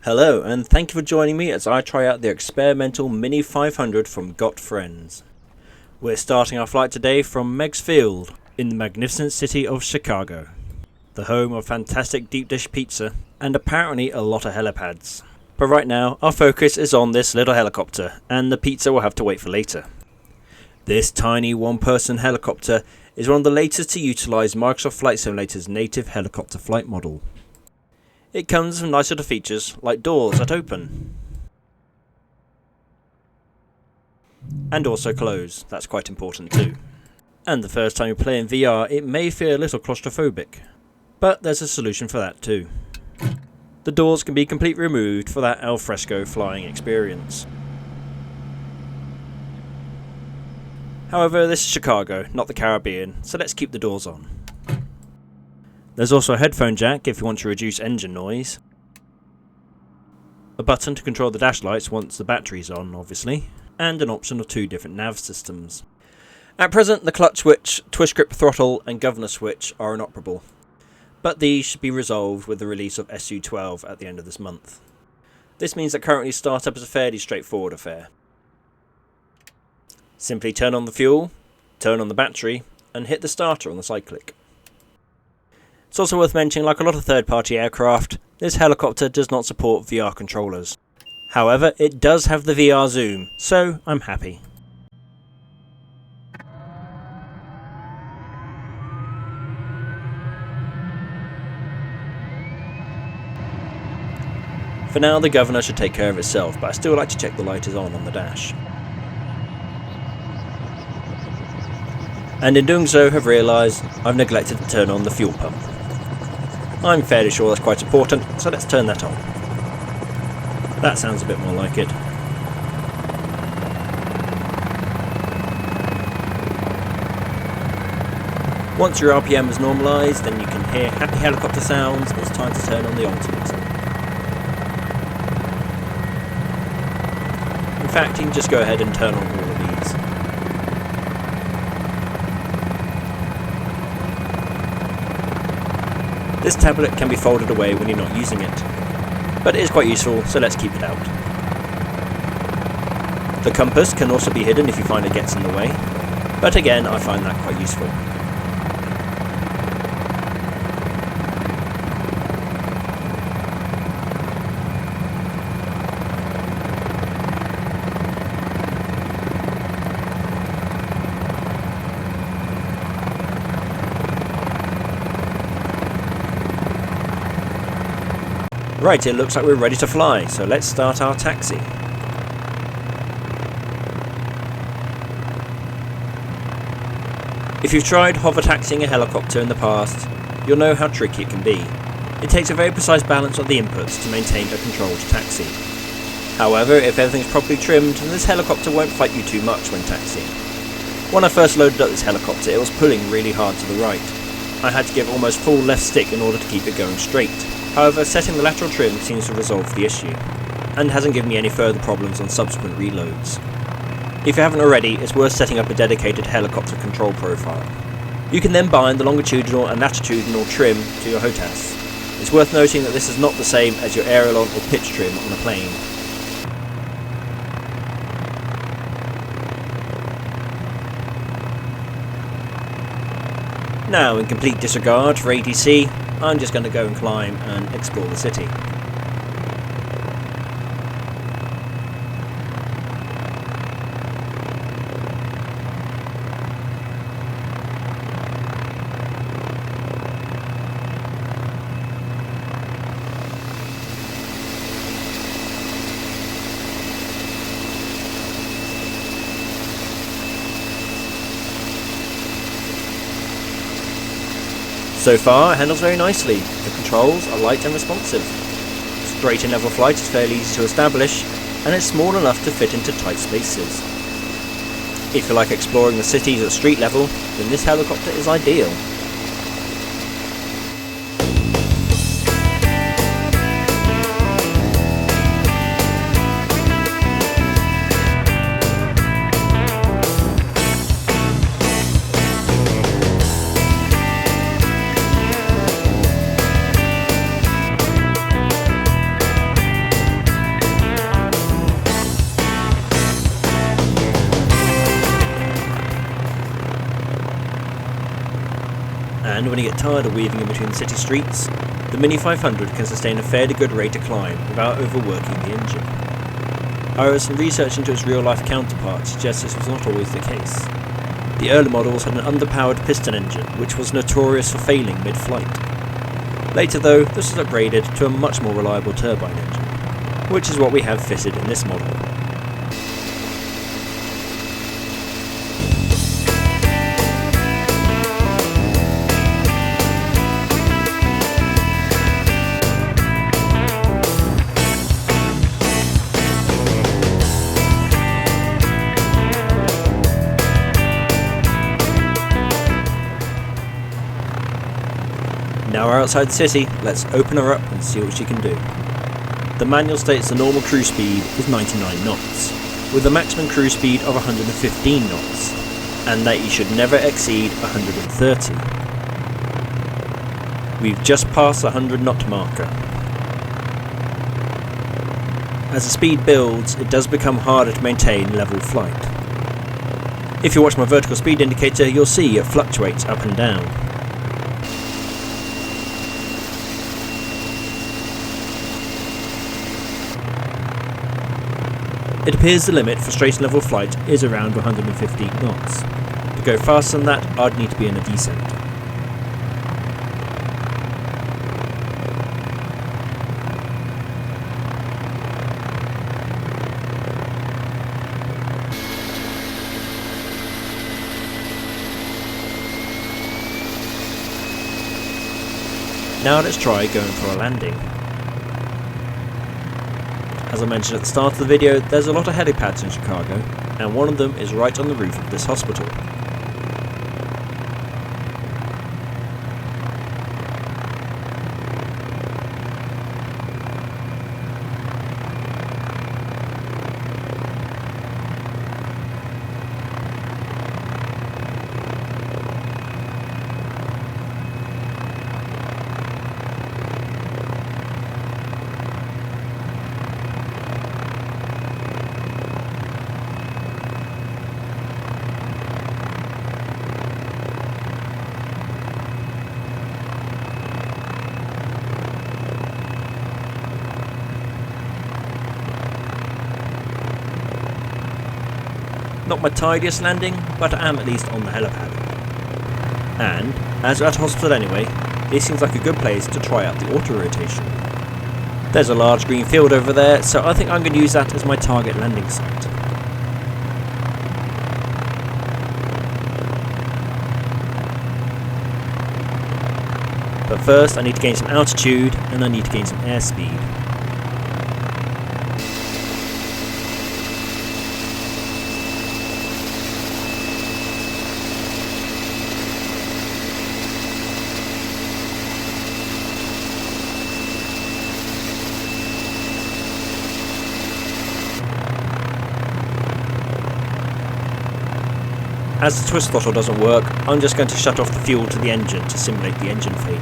Hello, and thank you for joining me as I try out the experimental Mini 500 from Got Friends. We're starting our flight today from Meigs Field in the magnificent city of Chicago, the home of fantastic deep dish pizza and apparently a lot of helipads. But right now, our focus is on this little helicopter, and the pizza will have to wait for later. This tiny one-person helicopter is one of the latest to utilise Microsoft Flight Simulator's native helicopter flight model. It comes with nice little features like doors that open and also close. That's quite important too. And the first time you play in VR, it may feel a little claustrophobic, but there's a solution for that too. The doors can be completely removed for that al fresco flying experience. However, this is Chicago, not the Caribbean, so let's keep the doors on. There's also a headphone jack if you want to reduce engine noise, a button to control the dash lights once the battery's on, obviously, and an option of 2 different nav systems. At present, the clutch switch, twist grip throttle and governor switch are inoperable, but these should be resolved with the release of SU12 at the end of this month. This means that currently startup is a fairly straightforward affair. Simply turn on the fuel, turn on the battery, and hit the starter on the side click. It's also worth mentioning, like a lot of third-party aircraft, this helicopter does not support VR controllers. However, it does have the VR zoom, so I'm happy. For now, the governor should take care of itself, but I still like to check the light is on the dash. And in doing so, have realised I've neglected to turn on the fuel pump. I'm fairly sure that's quite important, so let's turn that on. That sounds a bit more like it. Once your RPM is normalised, then you can hear happy helicopter sounds, and it's time to turn on the altimeter. In fact, you can just go ahead and turn on all of these. This tablet can be folded away when you're not using it, but it is quite useful, so let's keep it out. The compass can also be hidden if you find it gets in the way, but again I find that quite useful. Right, it looks like we're ready to fly, so let's start our taxi. If you've tried hover taxiing a helicopter in the past, you'll know how tricky it can be. It takes a very precise balance of the inputs to maintain a controlled taxi. However, if everything's properly trimmed, then this helicopter won't fight you too much when taxiing. When I first loaded up this helicopter, it was pulling really hard to the right. I had to give almost full left stick in order to keep it going straight. However, setting the lateral trim seems to resolve the issue, and hasn't given me any further problems on subsequent reloads. If you haven't already, it's worth setting up a dedicated helicopter control profile. You can then bind the longitudinal and latitudinal trim to your HOTAS. It's worth noting that this is not the same as your aileron or pitch trim on a plane. Now, in complete disregard for ATC, I'm just going to go and climb and explore the city. So far, it handles very nicely. The controls are light and responsive. Straight and level flight is fairly easy to establish, and it's small enough to fit into tight spaces. If you like exploring the cities at street level, then this helicopter is ideal. when you get tired of weaving in between the city streets, the Mini 500 can sustain a fairly good rate of climb without overworking the engine. However, some research into its real-life counterpart suggests this was not always the case. The early models had an underpowered piston engine, which was notorious for failing mid-flight. Later though, this was upgraded to a much more reliable turbine engine, which is what we have fitted in this model. Now we're outside the city, let's open her up and see what she can do. The manual states the normal cruise speed is 99 knots, with a maximum cruise speed of 115 knots, and that you should never exceed 130. We've just passed the 100 knot marker. As the speed builds, it does become harder to maintain level flight. If you watch my vertical speed indicator, you'll see it fluctuates up and down. It appears the limit for straight and level flight is around 115 knots. To go faster than that, I'd need to be in a descent. Now let's try going for a landing. As I mentioned at the start of the video, there's a lot of helipads in Chicago, and one of them is right on the roof of this hospital. Not my tidiest landing, but I am at least on the helipad. And, as we're at a hospital anyway, this seems like a good place to try out the Autorotation. There's a large green field over there, so I think I'm going to use that as my target landing site. But first I need to gain some altitude, and I need to gain some airspeed. As the twist throttle doesn't work, I'm just going to shut off the fuel to the engine to simulate the engine failure.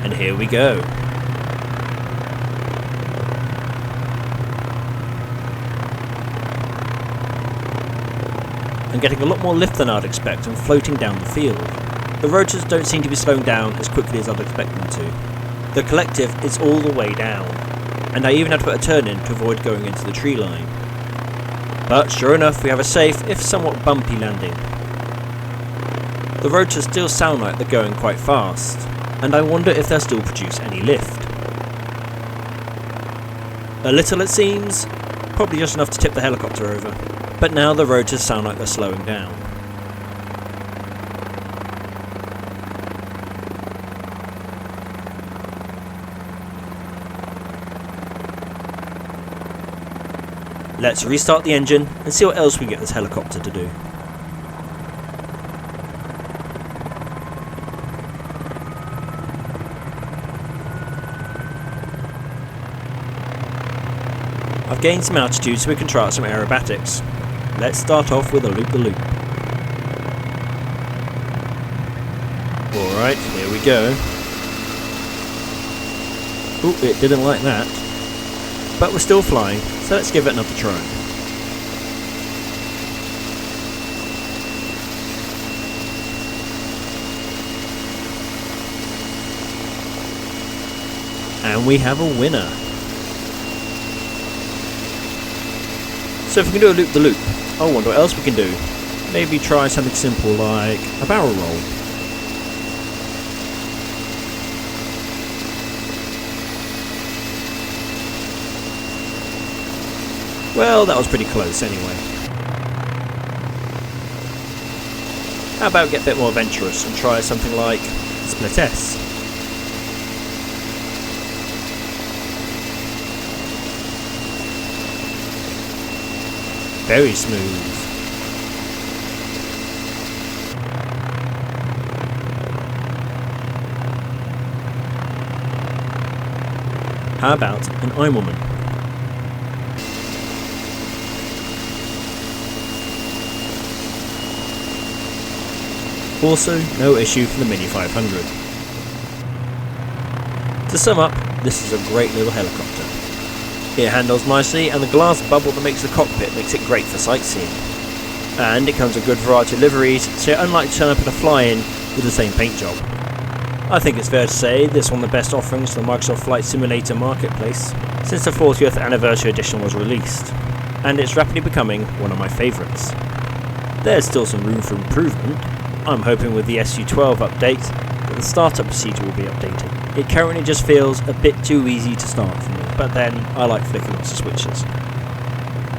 And here we go. I'm getting a lot more lift than I'd expect and floating down the field. The rotors don't seem to be slowing down as quickly as I'd expect them to. The collective is all the way down, and I even had to put a turn in to avoid going into the tree line. But sure enough, we have a safe, if somewhat bumpy landing. The rotors still sound like they're going quite fast, and I wonder if they'll still produce any lift. A little it seems, probably just enough to tip the helicopter over. But now the rotors sound like they're slowing down. Let's restart the engine and see what else we can get this helicopter to do. I've gained some altitude so we can try out some aerobatics. Let's start off with a loop-the-loop. Alright, here we go. Ooh, it didn't like that. But we're still flying, so let's give it another try. And we have a winner. So if we can do a loop-the-loop, I wonder what else we can do. Maybe try something simple like a barrel roll. Well, that was pretty close anyway. How about get a bit more adventurous and try something like a split S? Very smooth. How about an I'm woman? Also, no issue for the Mini 500. To sum up, this is a great little helicopter. It handles nicely, and the glass bubble that makes the cockpit makes it great for sightseeing. And it comes with a good variety of liveries, so unlike turn up at a fly-in with the same paint job. I think it's fair to say this is one of the best offerings to the Microsoft Flight Simulator marketplace since the 40th anniversary edition was released, and it's rapidly becoming one of my favourites. There's still some room for improvement. I'm hoping with the SU12 update that the startup procedure will be updated. It currently just feels a bit too easy to start for me, but then I like flicking lots of switches.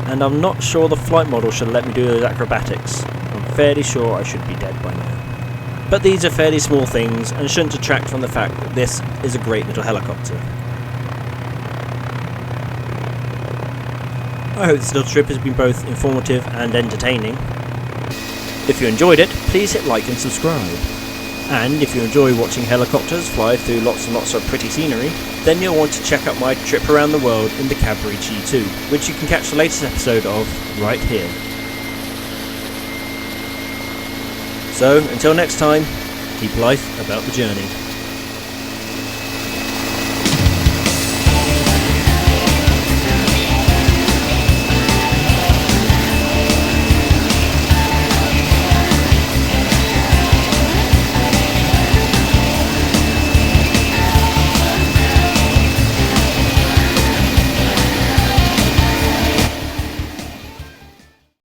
And I'm not sure the flight model should let me do those acrobatics. I'm fairly sure I should be dead by now. But these are fairly small things and shouldn't detract from the fact that this is a great little helicopter. I hope this little trip has been both informative and entertaining. If you enjoyed it, please hit like and subscribe. And if you enjoy watching helicopters fly through lots and lots of pretty scenery, then you'll want to check out my trip around the world in the Cadbury G2, which you can catch the latest episode of right here. So, until next time, keep life about the journey.